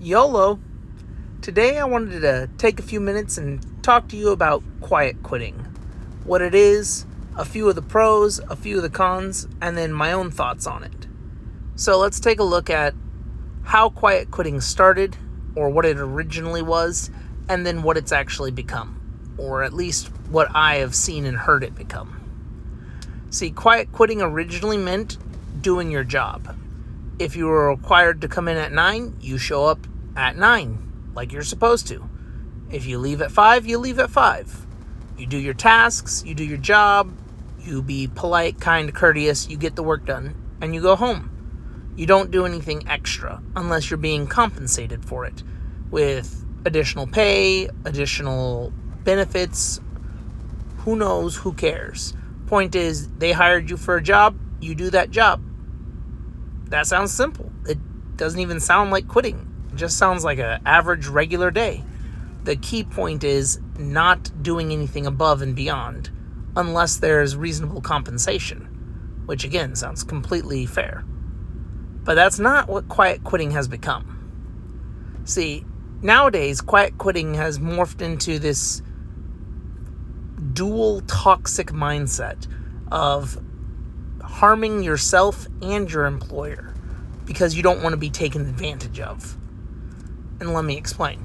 YOLO. Today I wanted to take a few minutes and talk to you about quiet quitting. What it is, a few of the pros, a few of the cons, and then my own thoughts on it. So let's take a look at how quiet quitting started, or what it originally was, and then what it's actually become, or at least what I have seen and heard it become. See, quiet quitting originally meant doing your job. If you were required to come in at 9, you show up at 9, like you're supposed to. If you leave at 5, you leave at 5. You do your tasks, you do your job, you be polite, kind, courteous, you get the work done, and you go home. You don't do anything extra unless you're being compensated for it with additional pay, additional benefits. Who knows? Who cares? Point is, they hired you for a job, you do that job. That sounds simple. It doesn't even sound like quitting. It just sounds like an average, regular day. The key point is not doing anything above and beyond unless there's reasonable compensation, which again sounds completely fair. But that's not what quiet quitting has become. See, nowadays, quiet quitting has morphed into this dual toxic mindset of harming yourself and your employer because you don't want to be taken advantage of. And let me explain.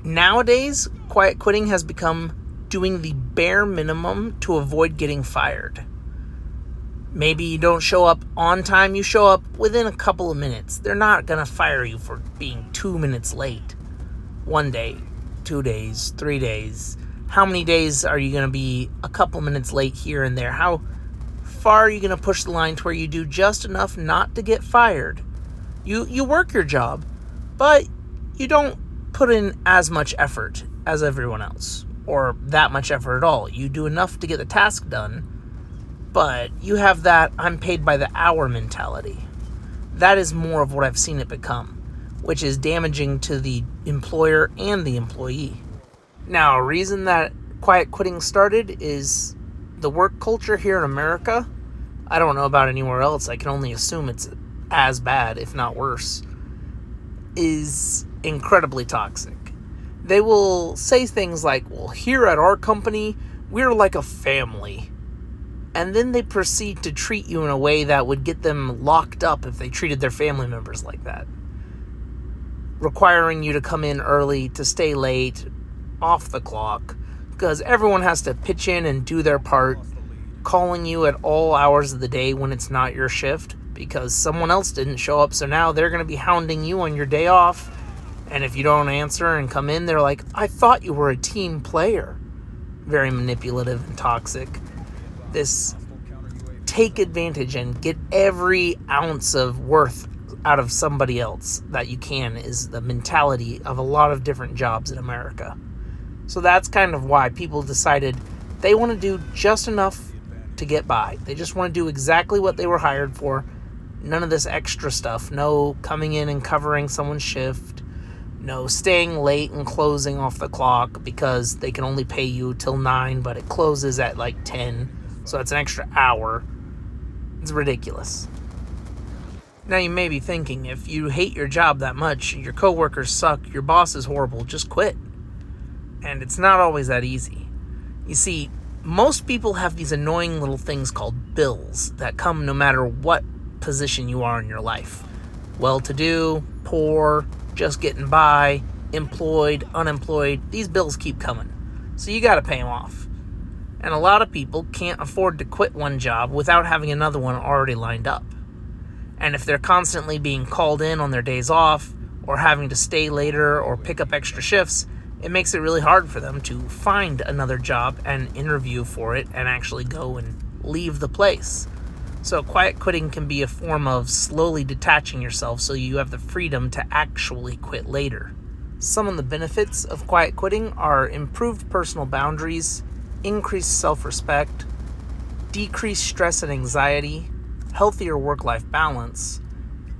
Nowadays, quiet quitting has become doing the bare minimum to avoid getting fired. Maybe you don't show up on time, you show up within a couple of minutes. They're not going to fire you for being 2 minutes late. 1 day, 2 days, 3 days. How many days are you going to be a couple minutes late here and there? How far are you going to push the line to where you do just enough not to get fired? You work your job, but you don't put in as much effort as everyone else, or that much effort at all. You do enough to get the task done, but you have that I'm paid by the hour mentality. That is more of what I've seen it become, which is damaging to the employer and the employee. Now, a reason that quiet quitting started is the work culture here in America. I don't know about anywhere else. I can only assume it's as bad, if not worse, is incredibly toxic. They will say things like, well, here at our company, we're like a family. And then they proceed to treat you in a way that would get them locked up if they treated their family members like that. Requiring you to come in early, to stay late, off the clock, because everyone has to pitch in and do their part, calling you at all hours of the day when it's not your shift because someone else didn't show up, so now they're going to be hounding you on your day off, and if you don't answer and come in, they're like, I thought you were a team player. Very manipulative and toxic. This take advantage and get every ounce of worth out of somebody else that you can is the mentality of a lot of different jobs in America. So that's kind of why people decided they want to do just enough to get by. They just want to do exactly what they were hired for. None of this extra stuff. No coming in and covering someone's shift. No staying late and closing off the clock because they can only pay you till 9, but it closes at like 10. So it's an extra hour. It's ridiculous. Now you may be thinking, if you hate your job that much, your coworkers suck, your boss is horrible, just quit. And it's not always that easy. You see, most people have these annoying little things called bills that come no matter what position you are in your life. Well-to-do, poor, just getting by, employed, unemployed, these bills keep coming. So you got to pay them off. And a lot of people can't afford to quit one job without having another one already lined up. And if they're constantly being called in on their days off, or having to stay later or pick up extra shifts, it makes it really hard for them to find another job and interview for it and actually go and leave the place. So quiet quitting can be a form of slowly detaching yourself so you have the freedom to actually quit later. Some of the benefits of quiet quitting are improved personal boundaries, increased self-respect, decreased stress and anxiety, healthier work-life balance,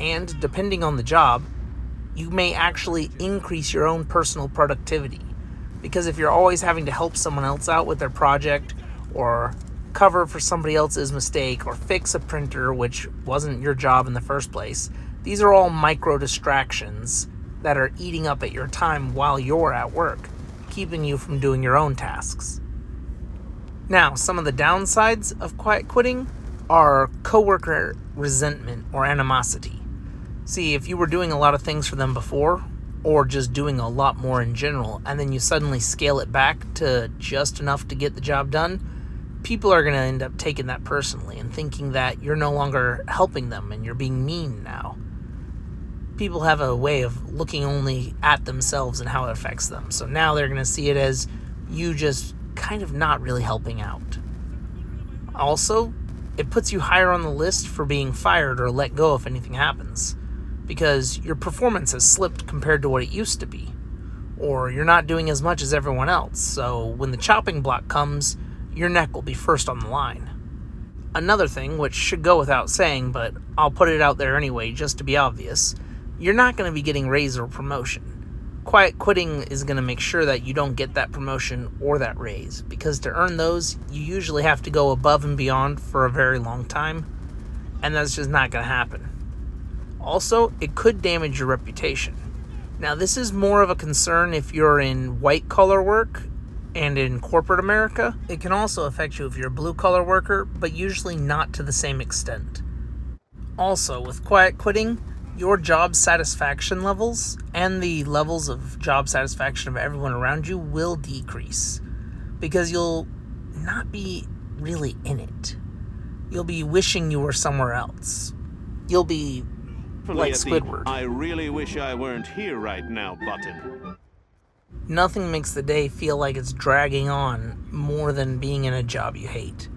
and depending on the job, you may actually increase your own personal productivity. Because if you're always having to help someone else out with their project, or cover for somebody else's mistake, or fix a printer which wasn't your job in the first place, These are all micro distractions that are eating up at your time while you're at work, keeping you from doing your own tasks. Now, some of the downsides of quiet quitting are coworker resentment or animosity. See, if you were doing a lot of things for them before, or just doing a lot more in general, and then you suddenly scale it back to just enough to get the job done, people are going to end up taking that personally and thinking that you're no longer helping them and you're being mean now. People have a way of looking only at themselves and how it affects them. So now they're going to see it as you just kind of not really helping out. Also, it puts you higher on the list for being fired or let go if anything happens, because your performance has slipped compared to what it used to be, or you're not doing as much as everyone else, so when the chopping block comes, your neck will be first on the line. Another thing, which should go without saying, but I'll put it out there anyway just to be obvious, you're not going to be getting raise or promotion. Quiet quitting is going to make sure that you don't get that promotion or that raise, because to earn those, you usually have to go above and beyond for a very long time, and that's just not going to happen. Also, it could damage your reputation. Now, this is more of a concern if you're in white-collar work and in corporate America. It can also affect you if you're a blue-collar worker, but usually not to the same extent. Also, with quiet quitting, your job satisfaction levels and the levels of job satisfaction of everyone around you will decrease, because you'll not be really in it. You'll be wishing you were somewhere else. You'll be like Squidward. I really wish I weren't here right now button. Nothing makes the day feel like it's dragging on more than being in a job you hate.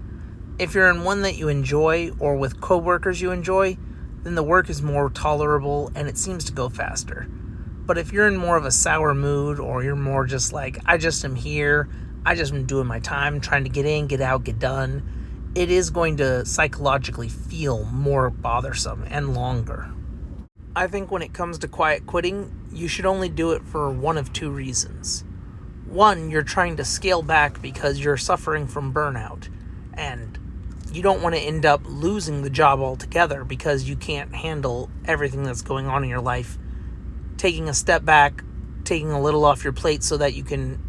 If you're in one that you enjoy or with coworkers you enjoy, then the work is more tolerable and it seems to go faster. But if you're in more of a sour mood, or you're more just like, I just am here, I just am doing my time, trying to get in, get out, get done, it is going to psychologically feel more bothersome and longer. I think when it comes to quiet quitting, you should only do it for one of two reasons. One, you're trying to scale back because you're suffering from burnout, and you don't want to end up losing the job altogether because you can't handle everything that's going on in your life. Taking a step back, taking a little off your plate so that you can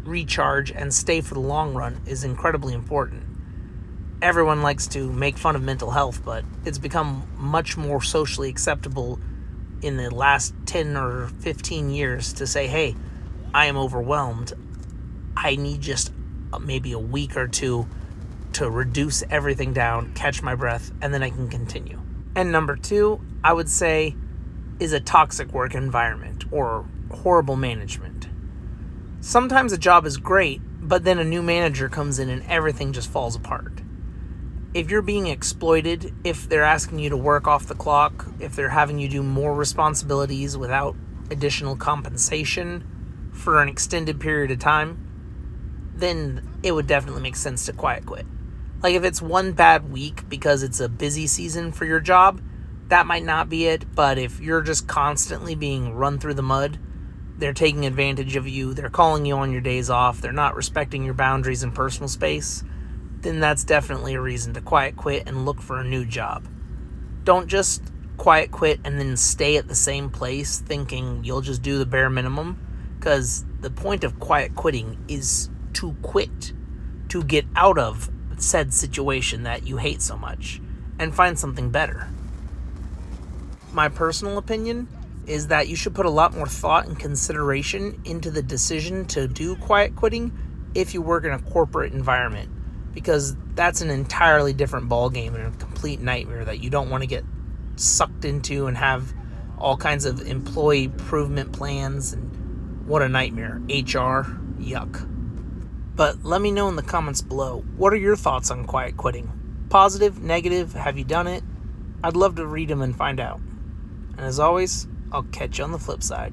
recharge and stay for the long run is incredibly important. Everyone likes to make fun of mental health, but it's become much more socially acceptable in the last 10 or 15 years to say, hey, I am overwhelmed. I need just maybe a week or two to reduce everything down, catch my breath, and then I can continue. And number two, I would say, is a toxic work environment or horrible management. Sometimes a job is great, but then a new manager comes in and everything just falls apart. If you're being exploited, if they're asking you to work off the clock, if they're having you do more responsibilities without additional compensation for an extended period of time, then it would definitely make sense to quiet quit. Like if it's one bad week because it's a busy season for your job, that might not be it, but if you're just constantly being run through the mud, they're taking advantage of you, they're calling you on your days off, they're not respecting your boundaries and personal space, then that's definitely a reason to quiet quit and look for a new job. Don't just quiet quit and then stay at the same place thinking you'll just do the bare minimum, because the point of quiet quitting is to quit, to get out of said situation that you hate so much and find something better. My personal opinion is that you should put a lot more thought and consideration into the decision to do quiet quitting if you work in a corporate environment, because that's an entirely different ballgame and a complete nightmare that you don't want to get sucked into and have all kinds of employee improvement plans, and what a nightmare. HR, yuck. But let me know in the comments below, what are your thoughts on quiet quitting? Positive, negative, have you done it? I'd love to read them and find out. And as always, I'll catch you on the flip side.